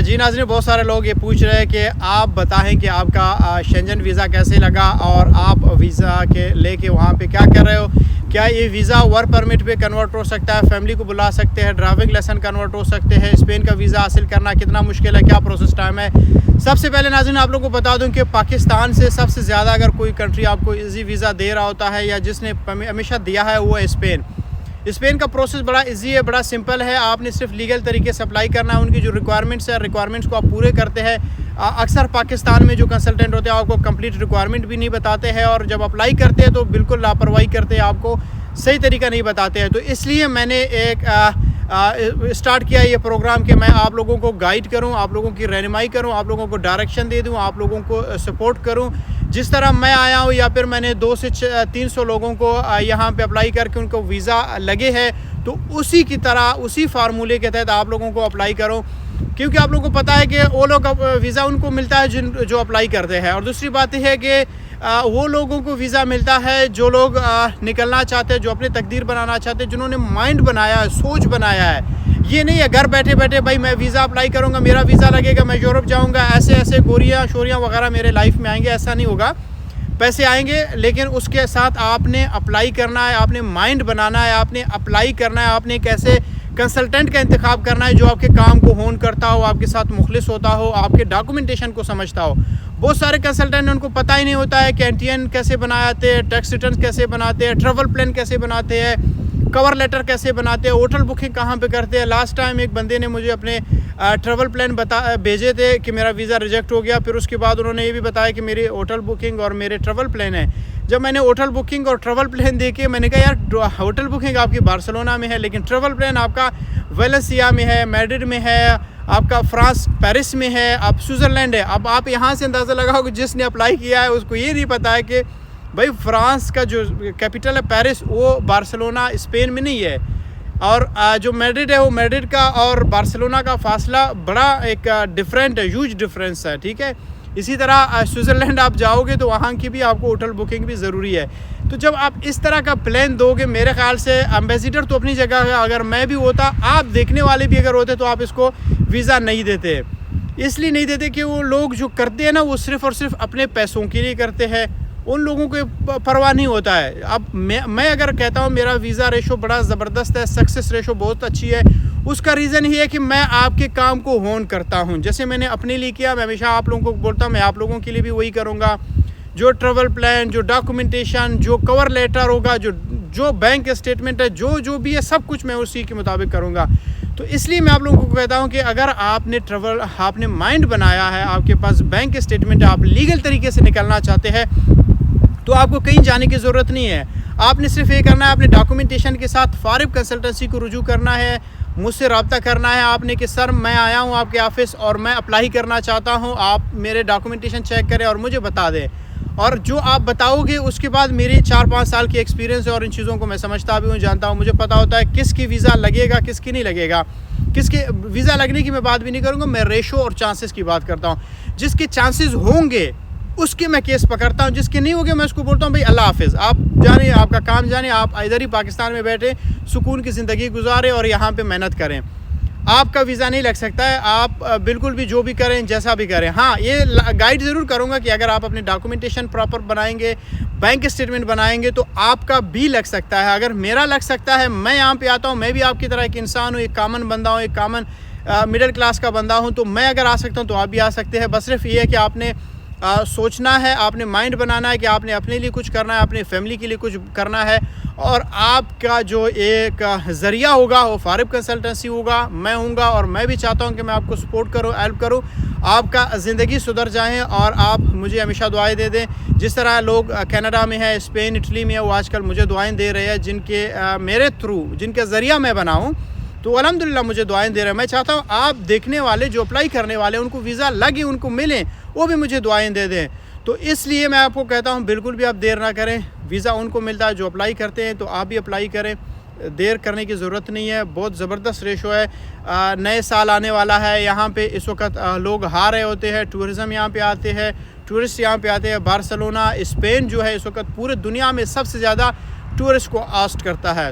जी नाज़रीन, बहुत सारे लोग ये पूछ रहे हैं कि आप बताएं कि आपका शेंजन वीज़ा कैसे लगा और आप वीज़ा के लेके वहाँ पे क्या कर रहे हो। क्या ये वीज़ा वर्क परमिट पे कन्वर्ट हो सकता है, फैमिली को बुला सकते हैं, ड्राइविंग लाइसेंस कन्वर्ट हो सकते हैं, स्पेन का वीज़ा हासिल करना कितना मुश्किल है, क्या प्रोसेस टाइम है। सबसे पहले नाज़रीन आप लोगों को बता दूं कि पाकिस्तान से सबसे ज़्यादा अगर कोई कंट्री आपको इजी वीज़ा दे रहा होता है या जिसने हमेशा दिया है वो है स्पेन। स्पेन का प्रोसेस बड़ा इजी है, बड़ा सिंपल है। आपने सिर्फ लीगल तरीके से अप्लाई करना है। उनकी जो रिक्वायरमेंट्स है, रिक्वायरमेंट्स को आप पूरे करते हैं। अक्सर पाकिस्तान में जो कंसल्टेंट होते हैं आपको कंप्लीट रिक्वायरमेंट भी नहीं बताते हैं और जब अप्लाई करते हैं तो बिल्कुल लापरवाही करते हैं, आपको सही तरीका नहीं बताते हैं। तो इसलिए मैंने एक स्टार्ट किया ये प्रोग्राम कि मैं आप लोगों को गाइड करूं, आप लोगों की रहनुमाई करूं, आप लोगों को डायरेक्शन दे दूं, आप लोगों को सपोर्ट करूं। जिस तरह मैं आया हूं या फिर मैंने 200 से 300 लोगों को यहां पे अप्लाई करके उनको वीज़ा लगे हैं, तो उसी की तरह उसी फार्मूले के तहत आप लोगों को अप्लाई करो, क्योंकि आप लोगों को पता है कि वो लोग वीज़ा उनको मिलता है जो अप्लाई करते हैं। और दूसरी बात यह है कि वो लोगों को वीज़ा मिलता है जो लोग निकलना चाहते हैं, जो अपनी तकदीर बनाना चाहते हैं, जिन्होंने माइंड बनाया है, सोच बनाया है। ये नहीं है घर बैठे बैठे भाई मैं वीज़ा अप्लाई करूँगा, मेरा वीज़ा लगेगा, मैं यूरोप जाऊँगा, ऐसे ऐसे गोरियाँ शोरियाँ वगैरह मेरे लाइफ में आएंगे, ऐसा नहीं होगा। पैसे आएंगे लेकिन उसके साथ आपने अप्लाई करना है, आपने माइंड बनाना है, आपने अप्लाई करना है, आपने कैसे कंसल्टेंट का इंतखाब करना है जो आपके काम को होन करता हो, आपके साथ मुखलिस होता हो, आपके डॉक्यूमेंटेशन को समझता हो। बहुत सारे कंसल्टेंट उनको पता ही नहीं होता है कि एनटीएन कैसे बनाते हैं, टैक्स रिटर्न कैसे बनाते हैं, ट्रैवल प्लान कैसे बनाते हैं, कवर लेटर कैसे बनाते हैं, होटल बुकिंग कहाँ पे करते हैं। लास्ट टाइम एक बंदे ने मुझे अपने ट्रैवल प्लान भेजे थे कि मेरा वीज़ा रिजेक्ट हो गया। फिर उसके बाद उन्होंने ये भी बताया कि मेरी होटल बुकिंग और मेरे ट्रैवल प्लान है। जब मैंने होटल बुकिंग और ट्रैवल प्लान देखे, मैंने कहा यार होटल बुकिंग आपकी बार्सिलोना में है लेकिन ट्रैवल प्लान आपका वेलेंसिया में है, मैड्रिड में है, आपका फ्रांस पेरिस में है, आप स्विट्ज़रलैंड है। अब आप यहाँ से अंदाज़ा लगाओ कि जिसने अप्लाई किया है उसको ये नहीं पता है कि भाई फ्रांस का जो कैपिटल है पेरिस, वो बार्सिलोना स्पेन में नहीं है, और जो मैड्रिड है वो मैड्रिड का और बार्सिलोना का फासला बड़ा एक डिफरेंट है, ह्यूज डिफरेंस है। ठीक है, इसी तरह स्विट्ज़रलैंड आप जाओगे तो वहाँ की भी आपको होटल बुकिंग भी ज़रूरी है। तो जब आप इस तरह का प्लान दोगे, मेरे ख्याल से एम्बेसडर तो अपनी जगह है, अगर मैं भी होता, आप देखने वाले भी अगर होते, तो आप इसको वीज़ा नहीं देते। इसलिए नहीं देते कि वो लोग जो करते हैं ना, वो सिर्फ़ और सिर्फ अपने पैसों के लिए करते हैं, उन लोगों को परवाह नहीं होता है। अब मैं अगर कहता हूँ मेरा वीज़ा रेशो बड़ा ज़बरदस्त है, सक्सेस रेशो बहुत अच्छी है, उसका रीज़न ये है कि मैं आपके काम को होन करता हूँ। जैसे मैंने अपने लिए किया, मैं हमेशा आप लोगों को बोलता हूँ, मैं आप लोगों के लिए भी वही करूँगा। जो ट्रैवल प्लान, जो डॉक्यूमेंटेशन, जो कवर लेटर होगा, जो बैंक स्टेटमेंट है, जो भी है, सब कुछ मैं उसी के मुताबिक करूँगा। तो इसलिए मैं आप लोगों को कहता हूँ कि अगर आपने माइंड बनाया है, आपके पास बैंक स्टेटमेंट है, आप लीगल तरीके से निकलना चाहते हैं, तो आपको कहीं जाने की ज़रूरत नहीं है। आपने सिर्फ ये करना है, अपने डॉक्यूमेंटेशन के साथ फारिब कंसल्टेंसी को रुजू करना है, मुझसे रब्ता करना है आपने कि सर मैं आया हूँ आपके ऑफ़िस और मैं अप्लाई करना चाहता हूँ, आप मेरे डॉक्यूमेंटेशन चेक करें और मुझे बता दें। और जो आप बताओगे उसके बाद मेरी 4-5 साल की एक्सपीरियंस है और इन चीज़ों को मैं समझता भी हूँ, जानता हूँ, मुझे पता होता है किसकी वीज़ा लगेगा, किसकी नहीं लगेगा। किसके वीज़ा लगने की मैं बात भी नहीं करूँगा, मैं रेशो और चांसेस की बात करता हूँ। जिसके चांसेस होंगे उसके मैं केस पकड़ता हूँ, जिसके नहीं होंगे मैं उसको बोलता हूँ भाई अल्लाह हाफिज़, आप जाने, आपका काम जाने, आप इधर ही पाकिस्तान में बैठे सुकून की ज़िंदगी गुजारें और यहाँ पे मेहनत करें। आपका वीज़ा नहीं लग सकता है, आप बिल्कुल भी जो भी करें, जैसा भी करें। हाँ, ये गाइड ज़रूर करूँगा कि अगर आप अपने डॉक्यूमेंटेशन प्रॉपर बनाएंगे, बैंक स्टेटमेंट बनाएंगे, तो आपका भी लग सकता है। अगर मेरा लग सकता है, मैं यहाँ पे आता हूँ, मैं भी आपकी तरह एक इंसान हूँ, एक कॉमन बंदा हूँ, एक कॉमन मिडिल क्लास का बंदा हूँ, तो मैं अगर आ सकता हूँ तो आप भी आ सकते हैं। बस सिर्फ ये है कि आपने सोचना है, आपने माइंड बनाना है कि आपने अपने लिए कुछ करना है, अपनी फैमिली के लिए कुछ करना है, और आपका जो एक ज़रिया होगा वो फारिब कंसल्टेंसी होगा, मैं हूँगा। और मैं भी चाहता हूँ कि मैं आपको सपोर्ट करूँ, हेल्प करूँ, आपका ज़िंदगी सुधर जाए और आप मुझे हमेशा दुआएं दे दें। जिस तरह लोग कनाडा में है, स्पेन, इटली में है, वो आजकल मुझे दुआएं दे रहे हैं, जिनके मेरे थ्रू, जिनके ज़रिया मैं बनाऊँ, तो अल्हम्दुलिल्लाह मुझे दुआएं दे रहे हैं। मैं चाहता हूँ आप देखने वाले जो अप्लाई करने वाले उनको वीज़ा लगे, उनको मिले, वो भी मुझे दुआएं दे दें। तो इसलिए मैं आपको कहता हूँ बिल्कुल भी आप देर ना करें। वीज़ा उनको मिलता है जो अप्लाई करते हैं, तो आप भी अप्लाई करें, देर करने की ज़रूरत नहीं है। बहुत ज़बरदस्त रेशो है। नए साल आने वाला है, यहाँ पे इस वक्त लोग आ रहे होते हैं, टूरिज़म यहाँ पे आते हैं, टूरिस्ट यहाँ पे आते हैं। बार्सिलोना स्पेन जो है इस वक्त पूरे दुनिया में सबसे ज़्यादा टूरिस्ट को आस्ट करता है।